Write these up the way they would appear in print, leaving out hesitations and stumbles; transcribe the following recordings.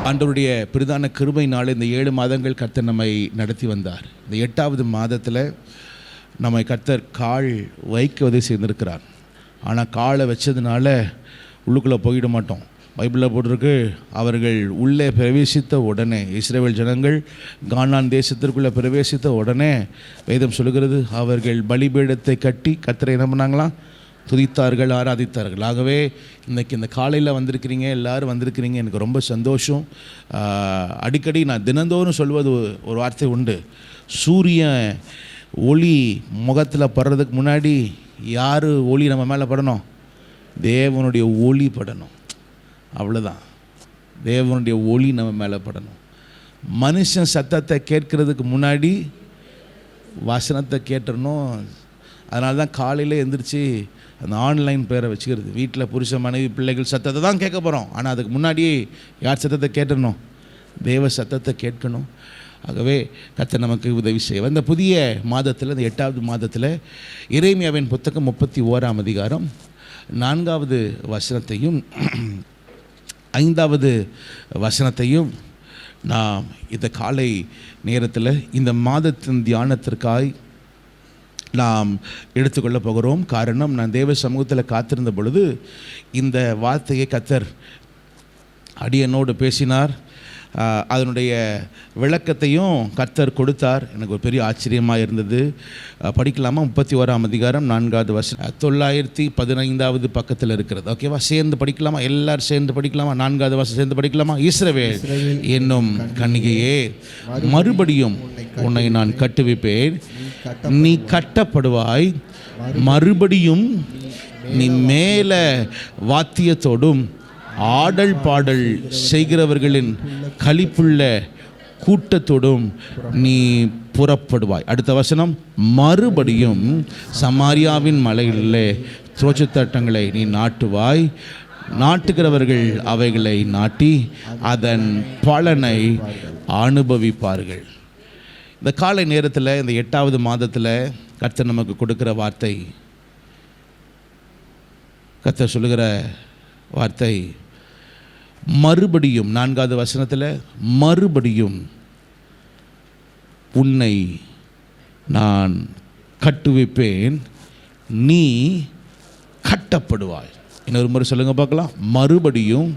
ஆண்டவருடைய பிரதான கிருபையினால் இந்த 7 மாதங்கள் கர்த்தர் நம்மை நடத்தி வந்தார். இந்த 8வது மாதத்தில் நம்மை கர்த்தர் கால் வைக்க உதவி செய்திருக்கிறார். ஆனால் காலை வச்சதுனால உள்ளுக்குள்ளே போயிட மாட்டோம். பைபிளில் போட்டிருக்கு, அவர்கள் உள்ளே பிரவேசித்த உடனே, இஸ்ரவேல் ஜனங்கள் கானான் தேசத்திற்குள்ளே பிரவேசித்த உடனே வேதம் சொல்லுகிறது, அவர்கள் பலிபீடத்தை கட்டி கர்த்தரை என்ன பண்ணாங்களாம், துதித்தார்கள், ஆராதித்தார்கள். ஆகவே இன்றைக்கி இந்த காலையில் வந்திருக்கிறீங்க, எல்லோரும் வந்திருக்கிறீங்க, எனக்கு ரொம்ப சந்தோஷம். அடிக்கடி நான் தினந்தோறும் சொல்வது ஒரு வார்த்தை உண்டு, சூரிய ஒளி முகத்தில் படுறதுக்கு முன்னாடி யார் ஒளி நம்ம மேலே படணும்? தேவனுடைய ஒளி படணும். அவ்வளோதான், தேவனுடைய ஒளி நம்ம மேலே படணும். மனுஷன் சத்தத்தை கேட்கறதுக்கு முன்னாடி வசனத்தை கேட்டுறணும். அதனால தான் காலையில் எழுந்திரிச்சு அந்த ஆன்லைன் பேரை வச்சுக்கிறது. வீட்டில் புருஷன் மனைவி பிள்ளைகள் சத்தத்தை தான் கேட்க போகிறோம், ஆனால் அதுக்கு முன்னாடியே யார் சத்தத்தை கேட்டுடணும்? தேவ சத்தத்தை கேட்கணும். ஆகவே கர்த்தர் நமக்கு உதவி செய்ய இந்த புதிய மாதத்தில், இந்த 8வது மாதத்தில் எரேமியாவின் புத்தகம் 31ஆம் அதிகாரம் 4வது வசனத்தையும் 5வது வசனத்தையும் நாம் இந்த காலை நேரத்தில் இந்த மாதத்தின் தியானத்திற்காய் நாம் எடுத்துக்கொள்ள போகிறோம். காரணம், நான் தேவ சமூகத்தில் காத்திருந்த பொழுது இந்த வார்த்தையை கர்த்தர் அடியனோடு பேசினார். அதனுடைய விளக்கத்தையும் கர்த்தர் கொடுத்தார். எனக்கு ஒரு பெரிய ஆச்சரியமாக இருந்தது. படிக்கலாமா? 31ஆம் அதிகாரம் 4வது வசனம், 915வது பக்கத்தில் இருக்கிறது. ஓகேவா? சேர்ந்து படிக்கலாமா? எல்லாரும் சேர்ந்து படிக்கலாமா? 4வது வசனம் சேர்ந்து படிக்கலாமா? இஸ்ரவேல் என்னும் கன்னிகையே, மறுபடியும் உன்னை நான் கட்டுவிப்பேன், நீ கட்டப்படுவாய், மறுபடியும் நீ மேல வாத்தியத்தோடும் ஆடல் பாடல் செய்கிறவர்களின் களிப்புள்ள கூட்டத்தோடும் நீ புறப்படுவாய். அடுத்த வசனம், மறுபடியும் சமாரியாவின் மலைகளிலே திராட்சைத்தோட்டங்களை நீ நாட்டுவாய், நாட்டுகிறவர்கள் அவைகளை நாட்டி அதன் பலனை அனுபவிப்பார்கள். இந்த காலை நேரத்தில், இந்த 8வது மாதத்தில் கர்த்தர் நமக்கு கொடுக்குற வார்த்தை, கர்த்தர் சொல்லுகிற வார்த்தை மறுபடியும். 4வது வசனத்தில், மறுபடியும் உன்னை நான் கட்டுவிப்பேன், நீ கட்டப்படுவாய். இன்னொரு முறை சொல்லுங்க பார்க்கலாம். மறுபடியும்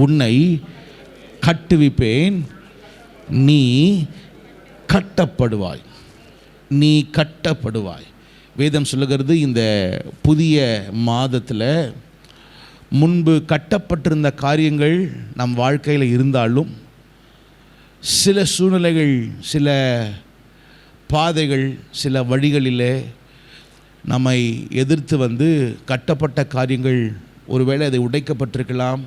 உன்னை கட்டுவிப்பேன், நீ கட்டப்படுவாய், நீ கட்டப்படுவாய். வேதம் சொல்லுகிறது, இந்த புதிய மாதத்தில் முன்பு கட்டப்பட்டிருந்த காரியங்கள் நம் வாழ்க்கையில் இருந்தாலும், சில சூழ்நிலைகள், சில பாதைகள், சில வழிகளிலே நம்மை எதிர்த்து வந்து கட்டப்பட்ட காரியங்கள் ஒருவேளை அதை உடைக்கப்பட்டிருக்கலாம்,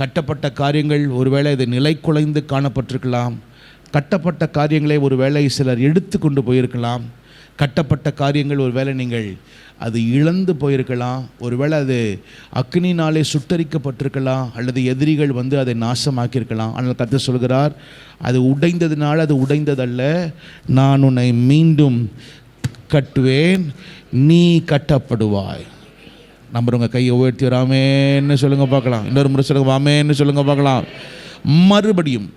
கட்டப்பட்ட காரியங்கள் ஒருவேளை அதை நிலை குலைந்து காணப்பட்டிருக்கலாம், கட்டப்பட்ட காரியங்களை ஒருவேளை சிலர் எடுத்து கொண்டு போயிருக்கலாம், கட்டப்பட்ட காரியங்கள் ஒருவேளை நீங்கள் அது இழந்து போயிருக்கலாம், ஒருவேளை அது அக்னினாலே சுட்டரிக்கப்பட்டிருக்கலாம், அல்லது எதிரிகள் வந்து அதை நாசமாக்கியிருக்கலாம். ஆனால் கர்த்தர் சொல்கிறார், அது உடைந்ததினால் அது உடைந்ததல்ல, நான் உன்னை மீண்டும் கட்டுவேன், நீ கட்டப்படுவாய். நம்புறவங்க கையை உயர்த்தி வராமேன்னு சொல்லுங்க பார்க்கலாம். இன்னொரு முறை சொல்லுங்க, வாமேன்னு சொல்லுங்க பார்க்கலாம். மறுபடியும்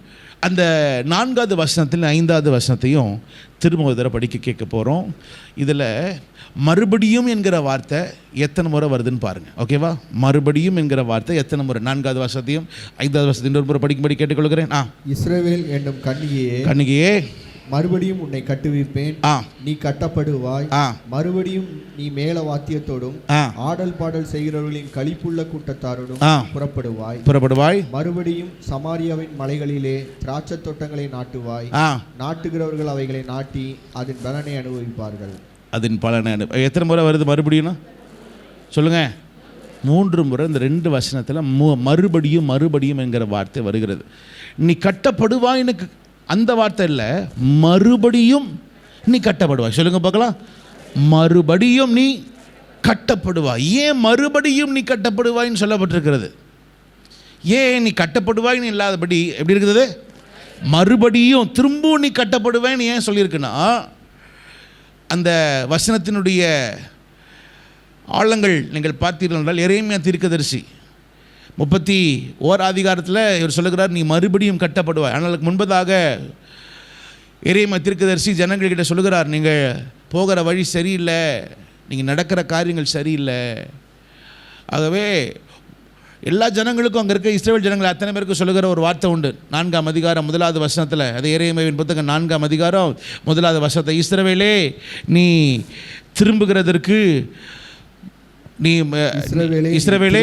அந்த 4வது வசனத்தில் 5வது வசனத்தையும் திரும்ப ஒரு தடவை படிக்க கேட்க போகிறோம். இதில் மறுபடியும் என்கிற வார்த்தை எத்தனை முறை வருதுன்னு பாருங்கள். ஓகேவா? மறுபடியும் என்கிற வார்த்தை எத்தனை முறை? 4வது வசனத்தையும் 5வது வசனத்தையும் இன்னொரு முறை படிக்கும்படி கேட்டுக்கொள்கிறேன். இஸ்ரவேல் என்னும் கன்னிகையே, மறுபடியும் உன்னை கட்டுவிப்பேன், நீ கட்டப்படுவாய், மறுபடியும் நீ மேல வாத்தியத்தோடும் ஆடல் பாடல் செய்கிறவர்களின் களிப்புள்ள கூட்டத்தாரோடும் புறப்படுவாய், மறுபடியும் சமாரியாவின் மலைகளிலே திராட்சை தோட்டங்களை நாட்டுவாய், நாட்டுகிறவர்கள் அவைகளை நாட்டி அதன் பலனை அனுபவிப்பார்கள். அதன் பலனை எத்தனை முறை வருது மறுபடியும் சொல்லுங்க? 3 முறை. இந்த 2 வசனத்தில் மறுபடியும் மறுபடியும் என்கிற வார்த்தை வருகிறது. நீ கட்டப்படுவாய்னு அந்த வார்த்தை இல்லை, மறுபடியும் நீ கட்டப்படுவாய். சொல்லுங்க பார்க்கலாம். மறுபடியும் நீ கட்டப்படுவாய். ஏன் மறுபடியும் நீ கட்டப்படுவாய்ன்னு சொல்லப்பட்டிருக்கிறது? ஏன் நீ கட்டப்படுவாய்ன்னு இல்லாதபடி எப்படி இருக்குது? மறுபடியும் திரும்பவும் நீ கட்டப்படுவேன்னு ஏன் சொல்லியிருக்குன்னா, அந்த வசனத்தினுடைய ஆழங்கள் நீங்கள் பார்த்தீர்கள் என்றால், எரேமியா தீர்க்கதரிசி 31 இவர் சொல்லுகிறார், நீ மறுபடியும் கட்டப்படுவாய். ஆனால் முன்பதாக எரேமியா தீர்க்கதரிசி ஜனங்கள்கிட்ட சொல்லுகிறார், நீங்கள் போகிற வழி சரியில்லை, நீங்கள் நடக்கிற காரியங்கள் சரியில்லை. ஆகவே எல்லா ஜனங்களுக்கும், அங்கே இருக்க இஸ்ரவேல் ஜனங்கள் அத்தனை பேருக்கு சொல்லுகிற ஒரு வார்த்தை உண்டு. 4ஆம் அதிகாரம் 1வது வசனத்தில், அது எரேமியாவின் புத்தகம் 4ஆம் அதிகாரம் 1வது வசனத்தை, இஸ்ரவேலே நீ திரும்புகிறதற்கு இஸ்ரவேலே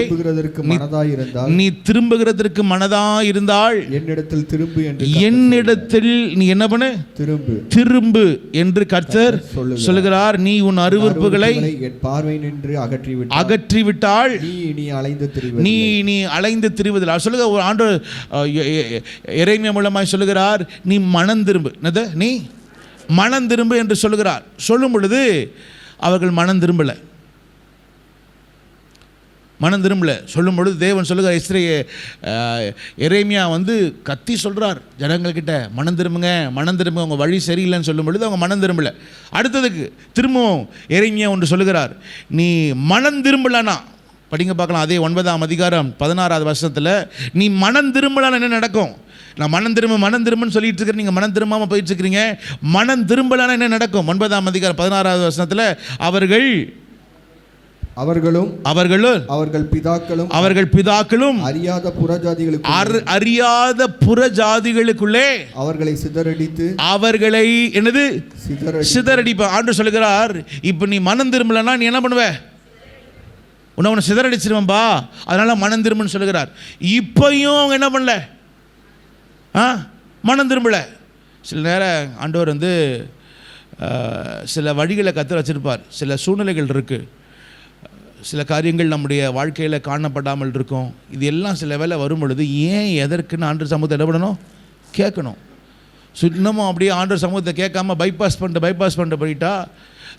நீ திரும்புகிறதற்கு மனதாயிருந்தால் என்னிடத்தில் நீ என்ன பண்ணு, திரும்பு என்று கர்த்தர் சொல்லுகிறார். நீ உன் அருவருப்புகளை அகற்றிவிட்டால் நீ அலைந்து திரிவதில்லை. சொல்லுங்க, ஒரு ஆண்டவர் எரேமியா மூலமாய் சொல்லுகிறார், நீ மனம் திரும்பு, நீ மனம் திரும்பு என்று சொல்லுகிறார். சொல்லும் பொழுது அவர்கள் மனம் திரும்பலை. சொல்லும் பொழுது தேவன் சொல்லுகிறார், எரேமியா கத்தி சொல்கிறார் ஜனங்கள்கிட்ட, மனம் திரும்புங்க, உங்கள் வழி சரியில்லைன்னு சொல்லும் பொழுது அவங்க மனம் திரும்பலை. அடுத்ததுக்கு திரும்பவும் எரேமியா ஒன்று சொல்லுகிறார், நீ மனம் திரும்பலனா, படிங்க பார்க்கலாம், அதே 9ஆம் அதிகாரம் 16வது வசனத்தில், நீ மனம் திரும்பலான்னு என்ன நடக்கும்? நான் மனம் திரும்புன்னு சொல்லிட்டு இருக்கிறேன், நீங்கள் மனம் திரும்பாமல் போயிட்டு இருக்கிறீங்க. மனம் திரும்பலான்னு என்ன நடக்கும்? 9ஆம் அதிகாரம் 16வது வசனத்தில், அவர்கள் பிதாக்களும் அறியாத புறஜாதிகளுக்குள்ளே அவர்களை என்னது சிதறடிப்ப. ஆண்டவர் சொல்லுகிறார், இப்போ நீ மனம் திரும்பலன்னா நீ என்ன பண்ணுவ? உன்னை சிதறடிச்சிருவன்பா, அதனால மனம் திரும்புன்னு சொல்லுகிறார். இப்பையும் அவங்க என்ன பண்ணல? மனம் திரும்பல. சில நேரம் ஆண்டவர் சில வழிகளை கற்று வச்சிருப்பார். சில சூழ்நிலைகள் இருக்குது, சில காரியங்கள் நம்முடைய வாழ்க்கையில் காணப்படாமல் இருக்கும். இது எல்லாம் சில வேளை வரும் பொழுது ஏன் எதற்குன்னு ஆண்டவர் சமூகத்தை இடப்படணும், கேட்கணும். இன்னமும் அப்படியே ஆண்டவர் சமூகத்தை கேட்காம பைபாஸ் பண்ணிட்டு போயிட்டா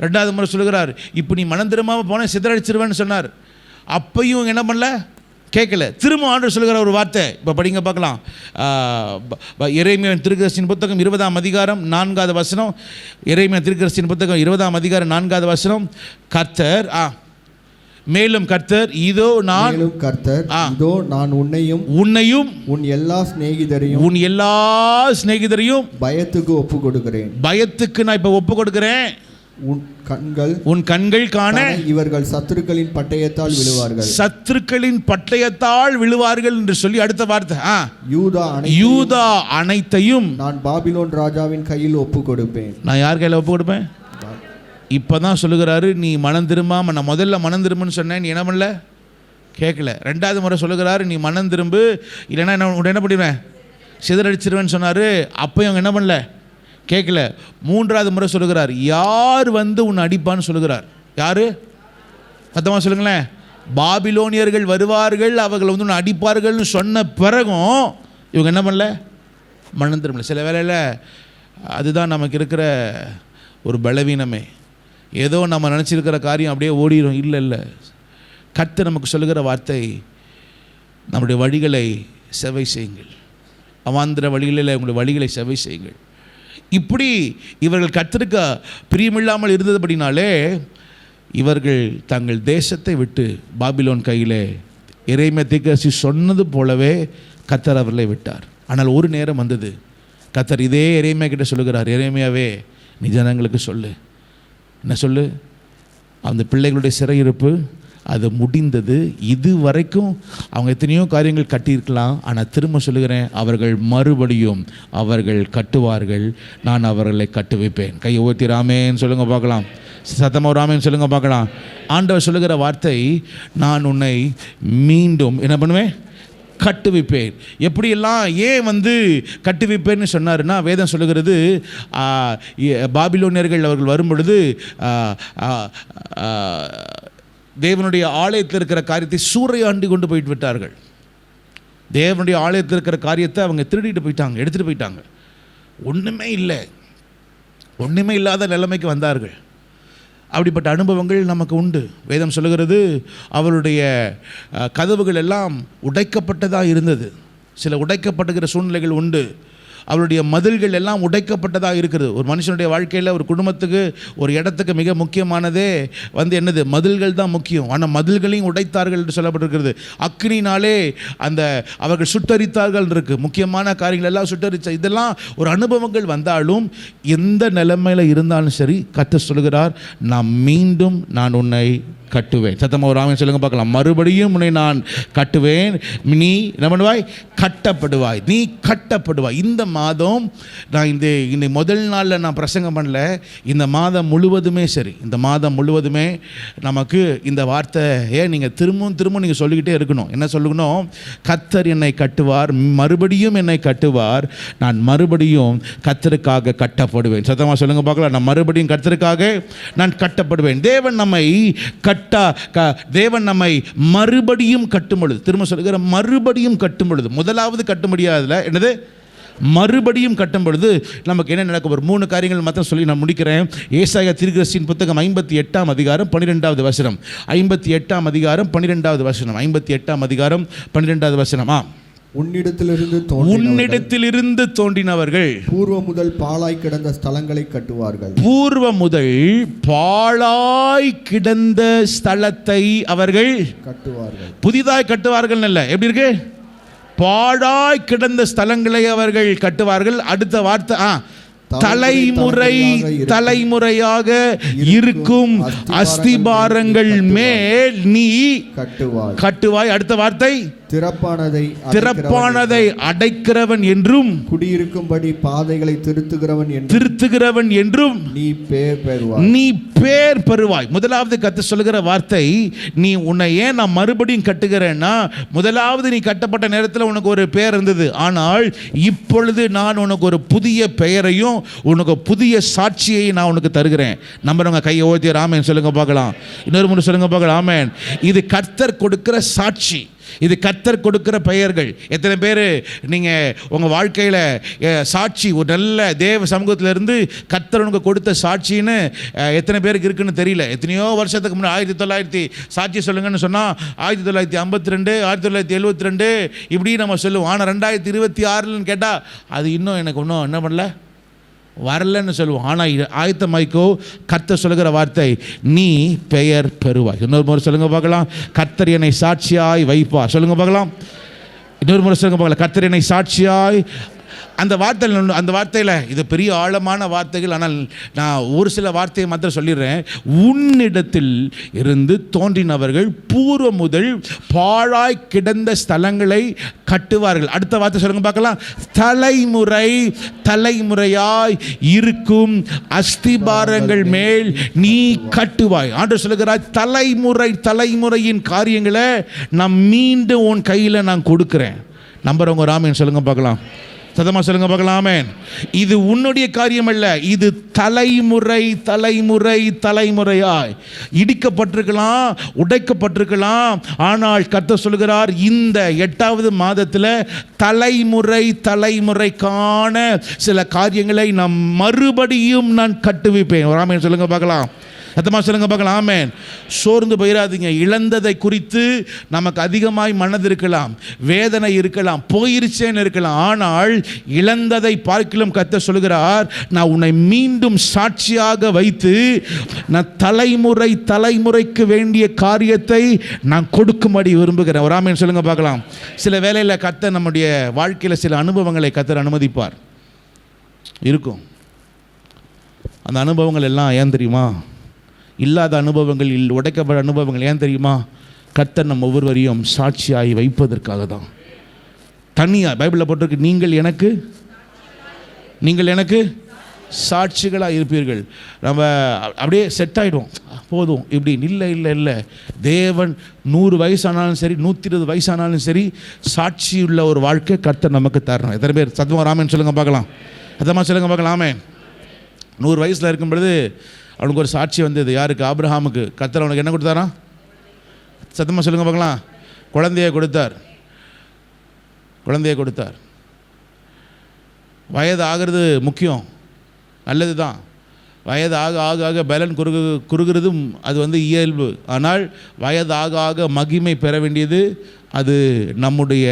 2வது முறை சொல்லுகிறார், இப்போ நீ மனம் திரும்பாமல் போனால் சிதறடிச்சிருவேன்னு சொன்னார். அப்பையும் என்ன பண்ணல, கேட்கல. திரும்ப ஆண்டவர் சொல்லுகிற ஒரு வார்த்தை இப்போ படிங்க பார்க்கலாம். எரேமியாவின் தீர்க்கதரிசியின் புத்தகம் 20ஆம் அதிகாரம் 4வது வசனம். எரேமியா தீர்க்கதரிசியின் புத்தகம் 20ஆம் அதிகாரம் 4வது வசனம். கர்த்தர் மேலும் கர்த்தர் இதோ நான் உன்னையும் உன் எல்லா சிநேகிதரையும் பயத்துக்கு ஒப்பு கொடுக்கிறேன். பயத்துக்கு நான் இப்ப ஒப்பு கொடுக்கிறேன். உன் கண்கள் காண இவர்கள் சத்துருக்களின் பட்டயத்தால் விழுவார்கள் என்று சொல்லி அடுத்த வார்த்தை, யூதா அனைத்தையும் நான் பாபிலோன் ராஜாவின் கையில் ஒப்பு கொடுப்பேன். நான் யார் கையில் ஒப்பு கொடுப்பேன்? இப்போதான் சொல்லுகிறாரு, நீ மனம் திரும்பாம, நான் முதல்ல மனம் திரும்புன்னு சொன்னேன், நீ என்ன பண்ணல, கேட்கல. 2வது முறை சொல்லுகிறாரு, நீ மனம் திரும்பு, இல்லைன்னா என்ன பண்ணிடுவேன், சிதறடிச்சிருவேன்னு சொன்னார். அப்போ அவங்க என்ன பண்ணல, கேட்கல. 3வது முறை சொல்லுகிறார், யார் உன்னை அடிப்பான்னு சொல்லுகிறார். யார்? சத்தமாக சொல்லுங்களேன். பாபிலோனியர்கள் வருவார்கள், அவர்கள் உன்னை அடிப்பார்கள்னு சொன்ன பிறகும் இவங்க என்ன பண்ணல, மனம் திரும்பல. சில வேளையில் அதுதான் நமக்கு இருக்கிற ஒரு பலவீனமே. ஏதோ நம்ம நினச்சிருக்கிற காரியம் அப்படியே ஓடிடும். இல்லை, கர்த்தர் நமக்கு சொல்லுகிற வார்த்தை, நம்முடைய வழிகளை செவை செய்யுங்கள், அவாந்திர வழிகளில் உங்களுடைய வழிகளை செவை செய்யுங்கள். இப்படி இவர்கள் கர்த்தருக்கு பிரியமில்லாமல் இருந்ததுபடினாலே இவர்கள் தங்கள் தேசத்தை விட்டு பாபிலோன் கையிலே எரேமியா தீர்க்கதரிசி சொன்னது போலவே கர்த்தர் அவர்களை விட்டார். ஆனால் ஒரு நேரம் வந்தது, கர்த்தர் இதே எரேமியா கிட்ட சொல்லுகிறார், எரேமியாவே நீ ஜனங்களுக்கு சொல்லு. என்ன சொல்லு? அந்த பிள்ளைகளுடைய சிறையிருப்பு அது முடிந்தது. இது வரைக்கும் அவங்க எத்தனையோ காரியங்கள் கட்டியிருக்கலாம், ஆனால் திரும்ப சொல்லுகிறேன், அவர்கள் மறுபடியும் அவர்கள் கட்டுவார்கள், நான் அவர்களை கட்டு வைப்பேன். கையை ஊற்றி ராமேன்னு சொல்லுங்க பார்க்கலாம், சத்தமாக ராமேன்னு சொல்லுங்க பார்க்கலாம். ஆண்டவர் சொல்லுகிற வார்த்தை, நான் உன்னை மீண்டும் என்ன பண்ணுவேன், கட்டு வைப்பேன். எப்படியெல்லாம் ஏன் கட்டு வைப்பேன்னு சொன்னார்னா, வேதம் சொல்லுகிறது, பாபிலோனியர்கள் அவர்கள் வரும் பொழுது தேவனுடைய ஆலயத்தில் இருக்கிற காரியத்தை சூறையாண்டி கொண்டு போயிட்டு விட்டார்கள். தேவனுடைய ஆலயத்தில் இருக்கிற காரியத்தை அவங்க திருடிட்டு போயிட்டாங்க, எடுத்துகிட்டு போயிட்டாங்க. ஒன்றுமே இல்லாத நிலைமைக்கு வந்தார்கள். அப்படிப்பட்ட அனுபவங்கள் நமக்கு உண்டு. வேதம் சொல்லுகிறது, அவருடைய கதவுகள் எல்லாம் உடைக்கப்பட்டதாக இருந்தது. சில உடைக்கப்படுகிற சூழ்நிலைகள் உண்டு. அவருடைய மதில்கள் எல்லாம் உடைக்கப்பட்டதாக இருக்கிறது. ஒரு மனுஷனுடைய வாழ்க்கையில் ஒரு குடும்பத்துக்கு ஒரு இடத்துக்கு மிக முக்கியமானதே என்னது? மதில்கள் தான் முக்கியம். ஆனால் மதில்களையும் உடைத்தார்கள் என்று சொல்லப்பட்டிருக்கிறது. அக்னினாலே அந்த அவர்கள் சுட்டரித்தார்கள் இருக்கு. முக்கியமான காரியங்கள் எல்லாம் சுட்டரித்த இதெல்லாம் ஒரு அனுபவங்கள் வந்தாலும் எந்த நிலைமையில் இருந்தாலும் சரி கர்த்தர் சொல்கிறார், நான் உன்னை கட்டுவேன். சத்தமாக ஒரு ஆமென் சொல்லுங்க பார்க்கலாம். மறுபடியும் உன்னை நான் கட்டுவேன், நீ என்ன பண்ணுவாய்? கட்டப்படுவாய், நீ கட்டப்படுவாய். இந்த மாதம் நான் இந்த முதல் நாளில் நான் பிரசங்கம் பண்ணல, இந்த மாதம் முழுவதுமே சரி, இந்த மாதம் முழுவதுமே நமக்கு இந்த வார்த்தையை நீங்கள் திரும்பவும் நீங்கள் சொல்லிக்கிட்டே இருக்கணும். என்ன சொல்லணும்? கர்த்தர் என்னை கட்டுவார், மறுபடியும் என்னை கட்டுவார், நான் மறுபடியும் கர்த்தருக்காக கட்டப்படுவேன். சத்தமாக சொல்லுங்க பார்க்கலாம். நான் மறுபடியும் கர்த்தருக்காக நான் கட்டப்படுவேன். தேவன் நம்மை மறுபடியும் கட்டும் பொழுது, திரும்ப சொல்லுகிற மறுபடியும் கட்டும் பொழுது, முதலாவது கட்ட முடியாதுல, என்னது? மறுபடியும் கட்டும் பொழுது நமக்கு என்ன நடக்கும்? ஒரு 3 காரியங்கள் மாத்திரம் சொல்லி நான் முடிக்கிறேன். ஏசாயா தீர்க்கதரிசியின் புத்தகம் 58ஆம் அதிகாரம் 12வது வசனம். 58ஆம் அதிகாரம் 12வது வசனம். 58ஆம் அதிகாரம் 12வது வசனம். உன்னிடத்திலிருந்து தோன்றினவர்கள் பூர்வ முதல் பாழாய் கிடந்த ஸ்தலங்களை கட்டுவார்கள். பூர்வ முதல் பாழாய் கிடந்த ஸ்தலத்தை அவர்கள் கட்டுவார்கள். புதிதாய் கட்டுவார்கள் அல்ல. எப்படி இருக்கு? பாழாய் கிடந்த ஸ்தலங்களை அவர்கள் கட்டுவார்கள். அடுத்த வார்த்தை தலைமுறையாக இருக்கும் அஸ்திபாரங்கள் மேல் நீ கட்டுவாய். அடுத்த வார்த்தை திறப்பானதை அடைக்கிறவன் என்றும் குடியிருக்கும்படி பாதைகளை திருத்துகிறவன் என்றும் நீ பேர் பெறுவாய். முதலாவது கர்த்தர் சொல்லுகிற வார்த்தை, நீ உன்னை ஏன் நான் மறுபடியும் கட்டுகிறேன்னா, முதலாவது நீ கட்டப்பட்ட நேரத்தில் உனக்கு ஒரு பெயர் இருந்தது, ஆனால் இப்பொழுது நான் உனக்கு ஒரு புதிய பெயரையும் உனக்கு புதிய சாட்சியை நான் உனக்கு தருகிறேன். நம்புறவங்க கையை ஓத்தி ஆமென் சொல்லுங்க பார்க்கலாம். இன்னொரு முறை சொல்லுங்க பார்க்கலாம். ஆமென். இது கர்த்தர் கொடுக்கிற சாட்சி, இது கர்த்தர் கொடுக்கிற பெயர்கள். எத்தனை பேர் நீங்கள் உங்கள் வாழ்க்கையில் சாட்சி, ஒரு நல்ல தேவ சமூகத்தில் இருந்து கர்த்தர் உனக்கு கொடுத்த சாட்சின்னு எத்தனை பேருக்கு இருக்குன்னு தெரியல. எத்தனையோ வருஷத்துக்கு முன்னாடி 1900 சாட்சி சொல்லுங்கன்னு சொன்னால் 1952, 1972 இப்படி நம்ம சொல்லுவோம். ஆனால் 2026ன்னு கேட்டால் அது இன்னும் எனக்கு இன்னும் என்ன பண்ணல, வரலன்னு சொல்லுவோம். ஆனால் ஆயத்தமாய்க்கோ, கர்த்தர் சொல்லுகிற வார்த்தை, நீ பெயர் பெறுவாய். இன்னொரு முறை சொல்லுங்க பார்க்கலாம். கர்த்தர் என்னை சாட்சியாய் வைப்பார். சொல்லுங்க பார்க்கலாம். இன்னொரு முறை சொல்லுங்க பார்க்கலாம். கர்த்தர் என்னை சாட்சியாய். அந்த வார்த்தையில் இது பெரிய ஆழமான வார்த்தைகள், ஆனால் நான் ஒரு சில வார்த்தையை மாத்திரம் சொல்லிடுறேன். உன்னிடத்தில் இருந்து தோன்றினவர்கள் பூர்வ முதல் பாழாய் கிடந்த ஸ்தலங்களை கட்டுவார்கள். அடுத்த வார்த்தை சொல்லுங்க பார்க்கலாம். தலைமுறையாய் இருக்கும் அஸ்திபாரங்கள் மேல் நீ கட்டுவாய். ஆண்டவர் சொல்லுகிறார், தலைமுறையின் காரியங்களை நான் மீண்டும் உன் கையில் நான் கொடுக்கிறேன். நம்புறவங்க ராமன் சொல்லுங்க பார்க்கலாம். சத்தமா சொல்லுங்க பார்க்கலாம். ஆமென். இது உன்னுடைய காரியம் அல்ல, இது தலைமுறையாய் இடிக்கப்பட்டிருக்கலாம், உடைக்கப்பட்டிருக்கலாம். ஆனால் கர்த்தர் சொல்கிறார், இந்த 8வது மாதத்தில் தலைமுறைக்கான சில காரியங்களை நான் மறுபடியும் நான் கட்டுவிப்பேன். ஆமென் சொல்லுங்க பார்க்கலாம். சத்தமா சொல்லுங்க பார்க்கலாம். ஆமென். சோர்ந்து போயிடாதீங்க. இழந்ததை குறித்து நமக்கு அதிகமாய் மனது இருக்கலாம், வேதனை இருக்கலாம், போயிருச்சேன்னு இருக்கலாம். ஆனால் இழந்ததை பார்க்கிலும் கர்த்தர் சொல்கிறார், நான் உன்னை மீண்டும் சாட்சியாக வைத்து நான் தலைமுறைக்கு வேண்டிய காரியத்தை நான் கொடுக்கும்படி விரும்புகிறேன். ஒரு ஆமென் சொல்லுங்க பார்க்கலாம். சில வேளையில் கர்த்தர் நம்முடைய வாழ்க்கையில் சில அனுபவங்களை கர்த்தர் அனுமதிப்பார். இருக்கும். அந்த அனுபவங்கள் எல்லாம் ஏன் தெரியுமா? இல்லாத அனுபவங்கள், உடைக்கப்பட்ட அனுபவங்கள் ஏன் தெரியுமா? கர்த்தர் நம்ம ஒவ்வொருவரையும் சாட்சியாகி வைப்பதற்காக தான். தனியாக பைபிளில் போட்டிருக்கு, நீங்கள் எனக்கு சாட்சிகளாக இருப்பீர்கள். நம்ம அப்படியே செட் ஆகிடும், போதும் இப்படி. இல்லை. தேவன் 100 வயசானாலும் சரி, 120 வயசானாலும் சரி, சாட்சி உள்ள ஒரு வாழ்க்கை கர்த்தர் நமக்கு தரணும். எத்தனை பேர் சத்தமாக ராமன் சொல்லுங்க பார்க்கலாம். சத்தமாக சொல்லுங்க பார்க்கலாம். ஆமென். 100 வயசில் இருக்கும் பொழுது அவனுக்கு ஒரு சாட்சி வந்தது. யாருக்கு? ஆபிரகாமுக்கு. கர்த்தர் அவனுக்கு என்ன கொடுத்தாரா? சத்தமாக சொல்லுங்க பார்க்கலாம். குழந்தையை கொடுத்தார். வயது ஆகிறது முக்கியம், நல்லது தான். வயது ஆக பலன் குறுகிறதும் அது இயல்பு. ஆனால் வயது ஆக மகிமை பெற வேண்டியது அது நம்முடைய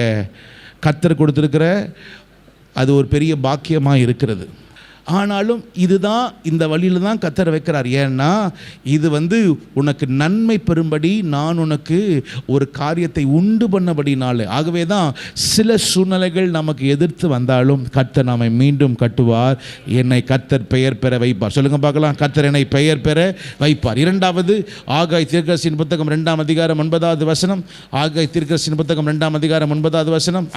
கர்த்தர் கொடுத்திருக்கிற அது ஒரு பெரிய பாக்கியமாக இருக்கிறது. ஆனாலும் இதுதான், இந்த வழியில் தான் கர்த்தர் வைக்கிறார். ஏன்னா இது உனக்கு நன்மை பெறும்படி நான் உனக்கு ஒரு காரியத்தை உண்டு பண்ணபடினாலே. ஆகவே தான் சில சூழ்நிலைகள் நமக்கு எதிர்த்து வந்தாலும் கர்த்தர் நம்மை மீண்டும் கட்டுவார். என்னை கர்த்தர் பெயர் பெற வைப்பார். சொல்லுங்க பார்க்கலாம். கர்த்தர் என்னை பெயர் பெற வைப்பார். இரண்டாவது, ஆகாய் தீர்க்கதரிசியின் புத்தகம் 2ஆம் அதிகாரம் 9வது வசனம். ஆகாய் தீர்க்கதரிசியின் புத்தகம் 2ஆம் அதிகாரம் 9வது வசனம்.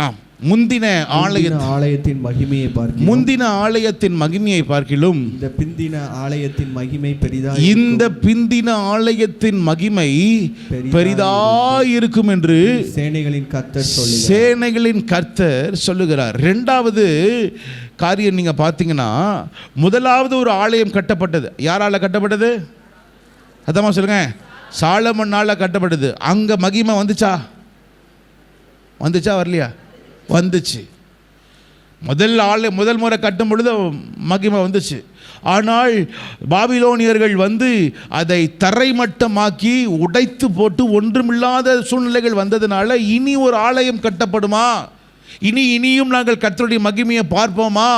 முந்தின ஆலயத்தின் மகிமையை பார்க்கிலும், முந்தின ஆலயத்தின் மகிமையை பார்க்கிலும் இந்த பிந்தின ஆலயத்தின் மகிமை பெரிதா, இந்த பிந்தின ஆலயத்தின் மகிமை பெரிதாயிருக்கும் என்று சேனைகளின் கர்த்தர் சொல்லுகிறார். இரண்டாவது காரியம் நீங்க பார்த்தீங்கன்னா, முதலாவது ஒரு ஆலயம் கட்டப்பட்டது. யாரால கட்டப்பட்டது? அதாம்மா சொல்லுங்க. சாலமோனால கட்டப்பட்டது. அங்க மகிமை வந்துச்சா? வரலையா? வந்துச்சு. முதல் முறை கட்டும் பொழுது மகிமை வந்துச்சு. ஆனால் பாபிலோனியர்கள் அதை தரைமட்டமாக்கி உடைத்து போட்டு ஒன்றுமில்லாத சூழ்நிலைகள் வந்ததுனால இனி ஒரு ஆலயம் கட்டப்படுமா, இனியும் நாங்கள் கர்த்தருடைய மகிமையை பார்ப்போமா,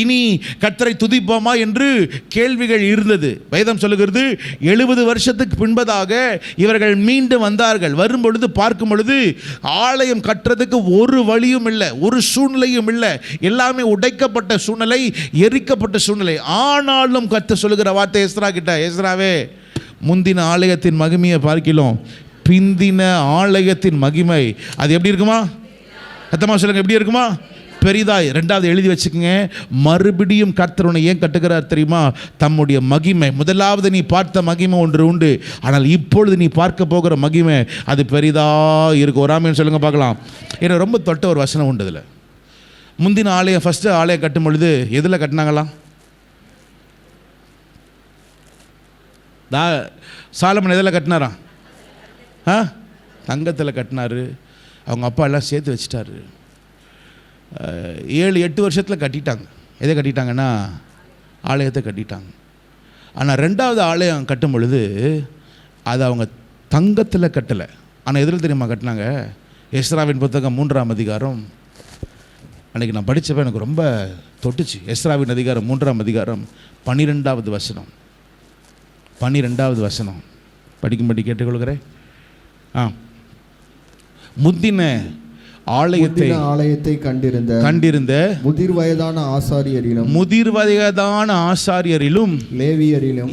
இனி கர்த்தரை துதிப்போமா என்று கேள்விகள் இருந்தது. வேதம் சொல்லுகிறது, 70 வருஷத்துக்கு பின்பதாக இவர்கள் மீண்டும் வந்தார்கள். வரும் பொழுது பார்க்கும் பொழுது ஆலயம் கட்டுறதுக்கு ஒரு வழியும் இல்லை, ஒரு சூழ்நிலையும் இல்லை. எல்லாமே உடைக்கப்பட்ட சூழ்நிலை, எரிக்கப்பட்ட சூழ்நிலை. ஆனாலும் கர்த்தர் சொல்லுகிற வார்த்தை எஸ்ரா கிட்ட, எஸ்ராவே, முந்தின ஆலயத்தின் மகிமையை பார்க்கிறோம், பிந்தின ஆலயத்தின் மகிமை அது எப்படி இருக்குமா? அத்தமா சொல்லுங்க, எப்படி இருக்குமா? பெரிதாய். ரெண்டாவது எழுதி வச்சுக்கோங்க, மறுபடியும் கர்த்தர் உன்னை ஏன் கட்டுகிறார் தெரியுமா? தம்முடைய மகிமை. முதலாவது நீ பார்த்த மகிமை ஒன்று உண்டு, ஆனால் இப்பொழுது நீ பார்க்க போகிற மகிமை அது பெரிதாக இருக்கும். ஒரு ஆமென் சொல்லுங்க பார்க்கலாம். எனக்கு ரொம்ப தொட்ட ஒரு வசனம் உண்டு இதில். முந்தின ஆலயம், ஃபஸ்ட்டு ஆலயம் கட்டும் பொழுது எதில் கட்டினாங்களாம்? சாலமன் எதில் கட்டினாராம்? தங்கத்தில் கட்டினாரு. அவங்க அப்பா எல்லாம் சேர்த்து வச்சிட்டாரு. 7-8 வருஷத்தில் கட்டிட்டாங்க. எதை கட்டிட்டாங்கன்னா ஆலயத்தை கட்டிட்டாங்க. ஆனால் ரெண்டாவது ஆலயம் கட்டும் பொழுது அது அவங்க தங்கத்தில் கட்டலை. ஆனால் எதில் தெரியுமா கட்டினாங்க? எஸ்ராவின் புத்தகம் 3ஆம் அதிகாரம். அன்றைக்கி நான் படித்தப்போ எனக்கு ரொம்ப தொட்டுச்சு. எஸ்ராவின் அதிகாரம் 3ஆம் அதிகாரம் 12வது வசனம். 12வது வசனம் படிக்கும்படி கேட்டுக்கொள்கிறேன். முந்தின ஆலயத்தை கண்டிருந்த முதிர் வயதான ஆசாரியரிலும்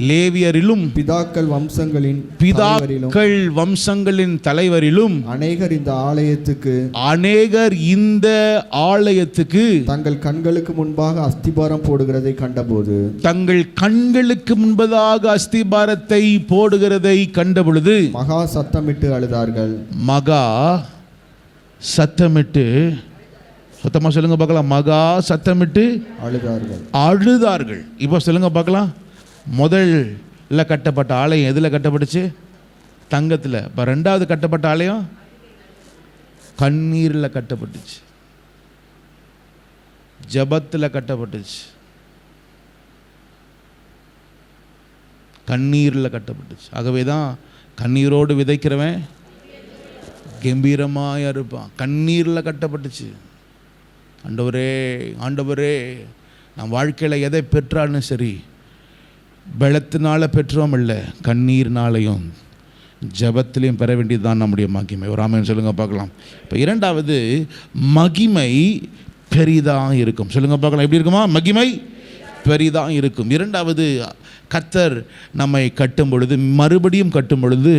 லேவியரிலும் பிதாக்கள் வம்சங்களின் தலைவரிலும் அநேகர் இந்த ஆலயத்துக்கு தங்கள் கண்களுக்கு முன்பாக அஸ்திபாரம் போடுகிறதை கண்டபோது, தங்கள் கண்களுக்கு முன்பதாக அஸ்திபாரத்தை போடுகிறதை கண்டபொழுது மகா சத்தமிட்டு அழுதார்கள். மகா சத்தமிட்டு, சத்தமாக சொல்லுங்க பார்க்கலாம். மகா சத்தமிட்டு அழுதார்கள். இப்போ சொல்லுங்க பார்க்கலாம். முதல்ல கட்டப்பட்ட ஆலயம் எதில் கட்டப்பட்டுச்சு? தங்கத்தில். இப்போ ரெண்டாவது கட்டப்பட்ட ஆலயம் கண்ணீரில் கட்டப்பட்டுச்சு, ஜபத்தில் கட்டப்பட்டுச்சு, கண்ணீரில் கட்டப்பட்டுச்சு. ஆகவே தான் கண்ணீரோடு விதைக்கிறவன் கம்பீரமாக இருப்பான். கண்ணீரில் கட்டப்பட்டுச்சு. ஆண்டவரே, நான் வாழ்க்கையில் எதை பெற்றாலும் சரி, பலத்தினால பெற்றோம் இல்லை, கண்ணீர்னாலையும் ஜபத்திலையும் பெற வேண்டியது தான் நம்முடைய மகிமை. ஒரு ஆமென் சொல்லுங்க பார்க்கலாம். இப்போ இரண்டாவது, மகிமை பெரிதாக இருக்கும். சொல்லுங்க பார்க்கலாம், எப்படி இருக்குமா? மகிமை பெரிதாக இருக்கும். இரண்டாவது, கர்த்தர் நம்மை கட்டும் பொழுது, மறுபடியும் கட்டும் பொழுது,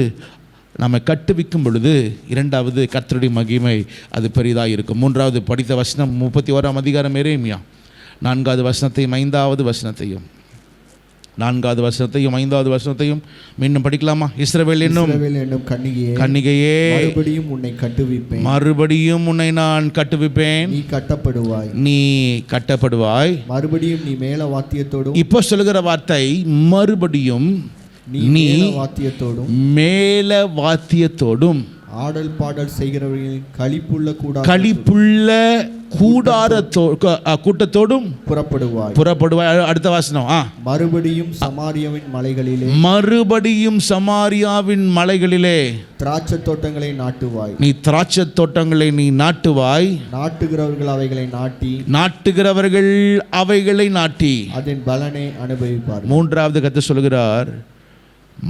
நம்மை கட்டுவிக்கும் பொழுது, இரண்டாவது கர்த்தருடைய மகிமை அது பெரிதாக இருக்கும். மூன்றாவது படித்த வசனம் 31ஆம் அதிகாரம் எரேமியா 4வது வசனத்தையும் 5வது வசனத்தையும் 4வது வசனத்தையும் 5வது வசனத்தையும் மீண்டும் படிக்கலாமா? இஸ்ரவேல் என்னும் கன்னிகையே, மறுபடியும் உன்னை நான் கட்டுவிப்பேன், நீ கட்டப்படுவாய், மறுபடியும் நீ மேல வாத்தியத்தோடும். இப்போ சொல்லுகிற வார்த்தை மறுபடியும் நீ மேல வாத்தியத்தோடும் ஆடல் பாடல் செய்கிறவர்களின் களிப்புள்ள கூட்டத்தோடும் புறப்படுவாய். அடுத்த வாசனம். மறுபடியும் சமாரியாவின் மலைகளிலே திராட்சை தோட்டங்களை நாட்டுவாய். நீ திராட்சை தோட்டங்களை நீ நாட்டுவாய். நாட்டுகிறவர்கள் அவைகளை நாட்டி அதன் பலனை அனுபவிப்பார். மூன்றாவது கர்த்தர் சொல்கிறார்,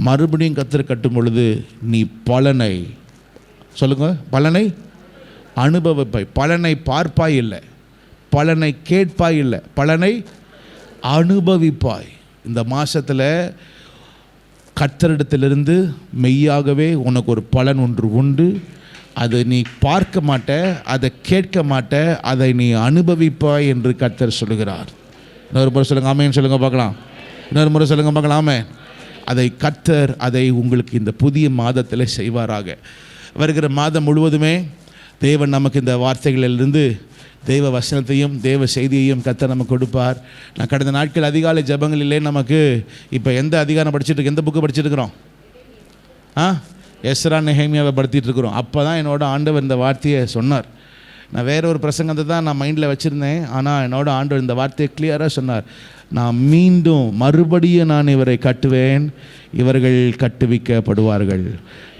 மறுபடியும் கர்த்தர் கட்டும் பொழுது நீ பலனை சொல்லுங்க, பலனை அனுபவிப்பாய். பலனை பார்ப்பாய் இல்லை, பலனை கேட்பாய் இல்லை, பலனை அனுபவிப்பாய். இந்த மாதத்தில் கர்த்தரிடத்திலிருந்து மெய்யாகவே உனக்கு ஒரு பலன் ஒன்று உண்டு. அதை நீ பார்க்க மாட்ட, அதை கேட்க மாட்ட, அதை நீ அனுபவிப்பாய் என்று கர்த்தர் சொல்கிறார். இன்னொரு முறை சொல்லுங்கள் ஆமேன்னு சொல்லுங்கள் பார்க்கலாம். இன்னொரு முறை சொல்லுங்கள் பார்க்கலாம் ஆமே. அதை கர்த்தர் அதை உங்களுக்கு இந்த புதிய மாதத்தில் செய்வாராக. வருகிற மாதம் முழுவதுமே தேவன் நமக்கு இந்த வார்த்தைகளிலிருந்து தேவ வசனத்தையும் தேவ செய்தியையும் கர்த்தர் நமக்கு கொடுப்பார். நான் கடந்த நாட்கள் அதிகாலை ஜெபங்களிலே நமக்கு இப்போ எந்த அதிகாரம் படிச்சுட்டு எந்த புக்கு படிச்சுட்டு இருக்கிறோம்? எஸ்ரா நெஹேமியாவை படித்திட்டு இருக்கிறோம். அப்போ தான் என்னோட ஆண்டவர் இந்த வார்த்தையை சொன்னார். நான் வேற ஒரு பிரசங்கத்தை தான் நான் மைண்டில் வச்சுருந்தேன். ஆனால் என்னோட ஆண்டவர் இந்த வார்த்தையை கிளியராக சொன்னார். நான் மறுபடியும் நான் இவரை கட்டுவேன், இவர்கள் கட்டுவிக்கப்படுவார்கள்.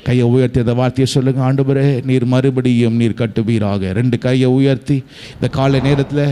கையை உயர்த்தி அந்த வார்த்தையை சொல்லுங்கள். ஆண்டவரே, நீர் மறுபடியும் நீர் கட்டுவீராக. 2 கையை உயர்த்தி இந்த காலை நேரத்தில்